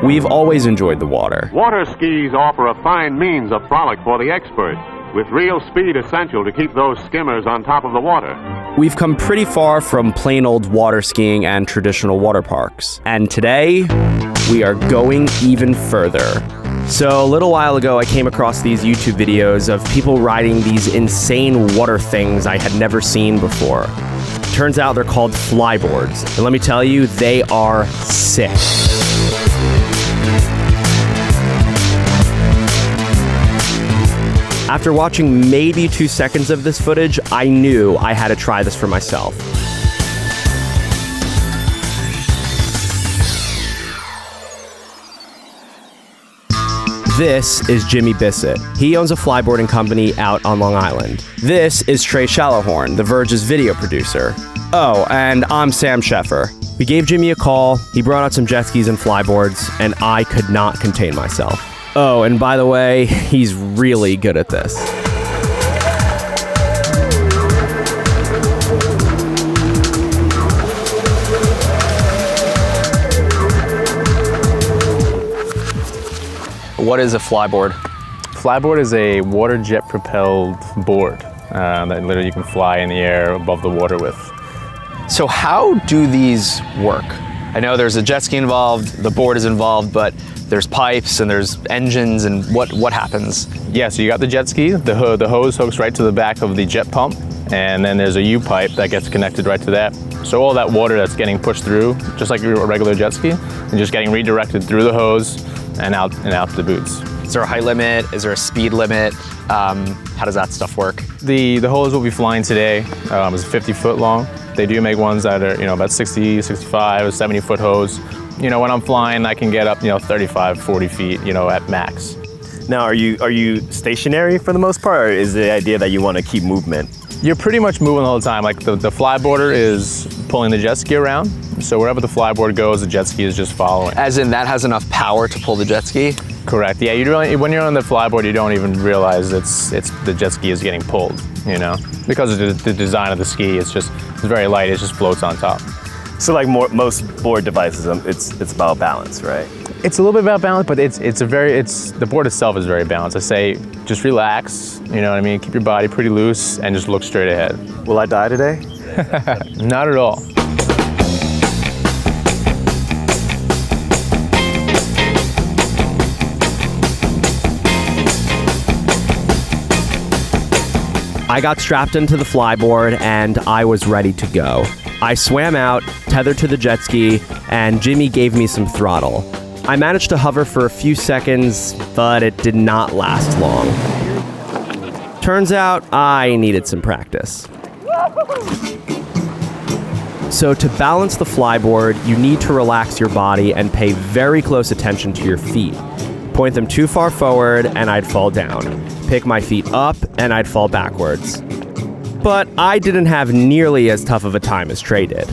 we've always enjoyed the water. Water skis offer a fine means of frolic for the expert, with real speed essential to keep those skimmers on top of the water. We've come pretty far from plain old water skiing and traditional water parks. And today, we are going even further. So a little while ago, I came across these YouTube videos of people riding these insane water things I had never seen before. Turns out they're called Flyboards. And let me tell you, they are sick. After watching maybe 2 seconds of this footage, I knew I had to try this for myself. This is Jimmy Bissett. He owns a flyboarding company out on Long Island. This is Trey Shallowhorn, the Verge's video producer. Oh, and I'm Sam Sheffer. We gave Jimmy a call, he brought out some jet skis and flyboards, and I could not contain myself. Oh, and by the way, he's really good at this. What is a flyboard? Flyboard is a water jet propelled board that literally you can fly in the air above the water with. So how do these work? I know there's a jet ski involved, the board is involved, but there's pipes and there's engines, and what happens? Yeah, so you got the jet ski, the hose hooks right to the back of the jet pump, and then there's a U-pipe that gets connected right to that. So all that water that's getting pushed through, just like a regular jet ski, and just getting redirected through the hose and out the boots. Is there a height limit? Is there a speed limit? How does that stuff work? The hose we'll be flying today is 50-foot long. They do make ones that are, about 60, 65, 70-foot hose. When I'm flying, I can get up, 35, 40 feet, at max. Now, are you stationary for the most part, or is the idea that you want to keep movement? You're pretty much moving the whole time. Like the flyboarder is pulling the jet ski around. So wherever the flyboard goes, the jet ski is just following. As in that has enough power to pull the jet ski? Correct. Yeah, when you're on the flyboard, you don't even realize it's the jet ski is getting pulled, Because of the design of the ski, it's very light, it just floats on top. So like most board devices, it's about balance, right? It's a little bit about balance, but the board itself is very balanced. I say just relax, you know what I mean? Keep your body pretty loose and just look straight ahead. Will I die today? Not at all. I got strapped into the flyboard and I was ready to go. I swam out, tethered to the jet ski, and Jimmy gave me some throttle. I managed to hover for a few seconds, but it did not last long. Turns out I needed some practice. So to balance the flyboard, you need to relax your body and pay very close attention to your feet. Point them too far forward and I'd fall down. Pick my feet up and I'd fall backwards. But I didn't have nearly as tough of a time as Trey did.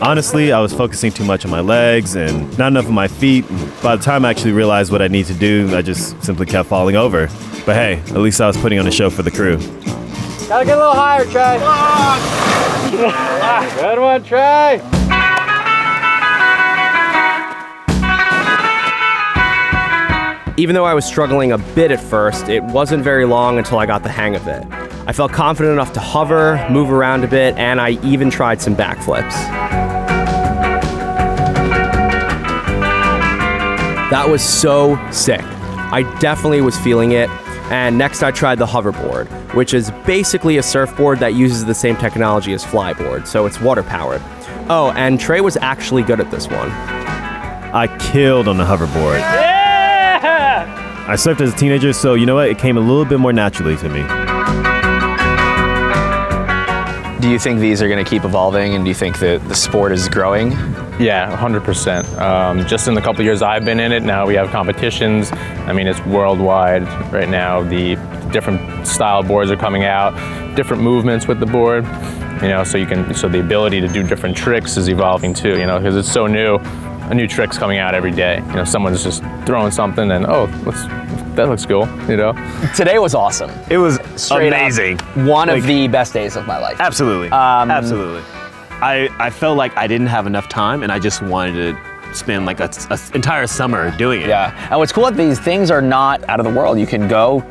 Honestly, I was focusing too much on my legs and not enough on my feet. By the time I actually realized what I need to do, I just simply kept falling over. But hey, at least I was putting on a show for the crew. Gotta get a little higher, Trey. Good one, Trey. Even though I was struggling a bit at first, it wasn't very long until I got the hang of it. I felt confident enough to hover, move around a bit, and I even tried some backflips. That was so sick. I definitely was feeling it. And next I tried the hoverboard, which is basically a surfboard that uses the same technology as Flyboard, so it's water powered. Oh, and Trey was actually good at this one. I killed on the hoverboard. Yeah! I surfed as a teenager, so you know what? It came a little bit more naturally to me. Do you think these are going to keep evolving, and do you think that the sport is growing? Yeah, 100%. Just in the couple years I've been in it, now we have competitions. I mean, it's worldwide right now. The different style boards are coming out, different movements with the board. So the ability to do different tricks is evolving too. Because it's so new. A new trick's coming out every day. Someone's just throwing something, and that looks cool. Today was awesome. It was Straight amazing. One of the best days of my life. Absolutely. Absolutely. I felt like I didn't have enough time, and I just wanted to spend like an entire summer doing it. Yeah, and what's cool, these things are not out of the world. You can go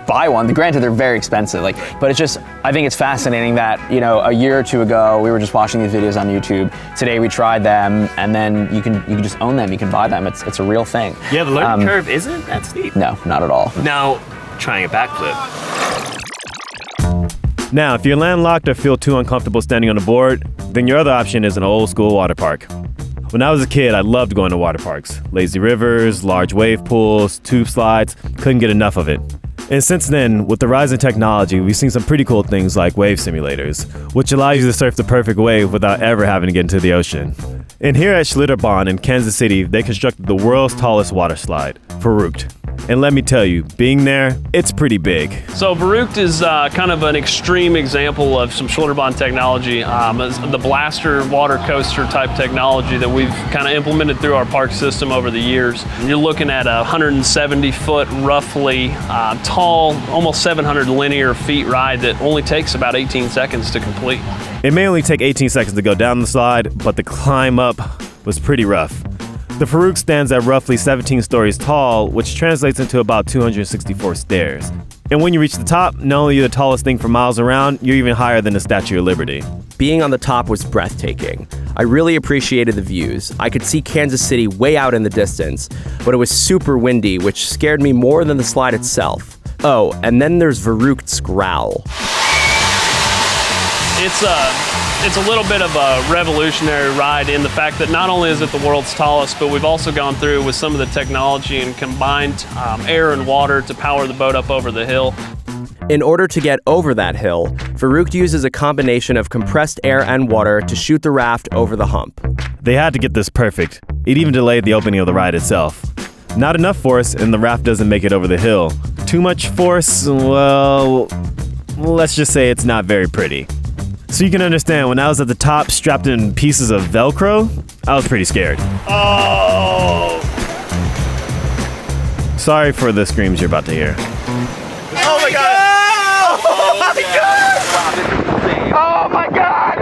buy one. Granted, they're very expensive, but it's just, I think it's fascinating that, a year or two ago, we were just watching these videos on YouTube. Today we tried them, and then you can just own them, you can buy them. It's a real thing. Yeah, the learning curve isn't that steep. No, not at all. Now, trying a backflip. Now, if you're landlocked or feel too uncomfortable standing on a board, then your other option is an old school water park. When I was a kid, I loved going to water parks. Lazy rivers, large wave pools, tube slides, couldn't get enough of it. And since then, with the rise in technology, we've seen some pretty cool things like wave simulators, which allow you to surf the perfect wave without ever having to get into the ocean. And here at Schlitterbahn in Kansas City, they constructed the world's tallest water slide, Verge. And let me tell you, being there, it's pretty big. So Verge is kind of an extreme example of some Schlitterbahn technology, the blaster water coaster type technology that we've kind of implemented through our park system over the years. You're looking at a 170 foot, roughly tall, almost 700 linear feet ride that only takes about 18 seconds to complete. It may only take 18 seconds to go down the slide, but the climb up was pretty rough. The Verge stands at roughly 17 stories tall, which translates into about 264 stairs. And when you reach the top, not only are you the tallest thing for miles around, you're even higher than the Statue of Liberty. Being on the top was breathtaking. I really appreciated the views. I could see Kansas City way out in the distance, but it was super windy, which scared me more than the slide itself. Oh, and then there's Verrückt's growl. It's a little bit of a revolutionary ride in the fact that not only is it the world's tallest, but we've also gone through with some of the technology and combined air and water to power the boat up over the hill. In order to get over that hill, Verrückt uses a combination of compressed air and water to shoot the raft over the hump. They had to get this perfect. It even delayed the opening of the ride itself. Not enough force, and the raft doesn't make it over the hill. Too much force, well, let's just say it's not very pretty. So you can understand, when I was at the top strapped in pieces of Velcro, I was pretty scared. Oh! Sorry for the screams you're about to hear. Oh my God! Oh my God! Oh my God!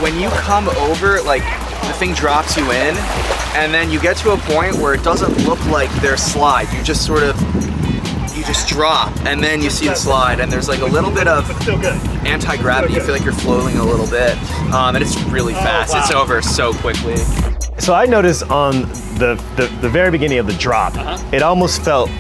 When you come over, like, the thing drops you in, and then you get to a point where it doesn't look like there's slide. You just drop, and then you see the slide, and there's like a little bit of anti-gravity. You feel like you're floating a little bit, and it's really fast. Wow. It's over so quickly. So I noticed on the very beginning of the drop, it almost felt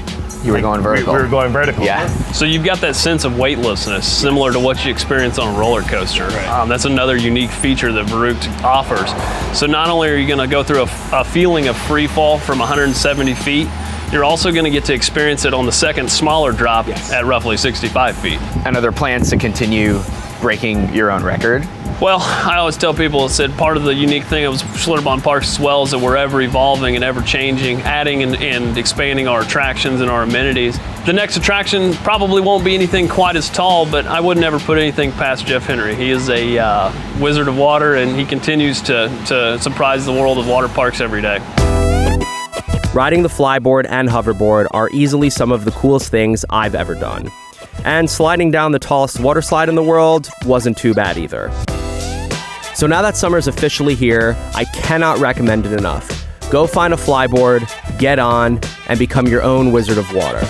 You were going vertical. We were going vertical. Yeah. So you've got that sense of weightlessness, similar to what you experience on a roller coaster. Right. That's another unique feature that Verge offers. So not only are you going to go through a feeling of free fall from 170 feet, you're also going to get to experience it on the second smaller drop at roughly 65 feet. And are there plans to continue breaking your own record? Well, I always tell people, part of the unique thing of Schlitterbahn Parks as well is that we're ever evolving and ever changing, adding and expanding our attractions and our amenities. The next attraction probably won't be anything quite as tall, but I would never put anything past Jeff Henry. He is a wizard of water, and he continues to surprise the world of water parks every day. Riding the Flyboard and Hoverboard are easily some of the coolest things I've ever done. And sliding down the tallest water slide in the world wasn't too bad either. So now that summer's officially here, I cannot recommend it enough. Go find a Flyboard, get on, and become your own wizard of water.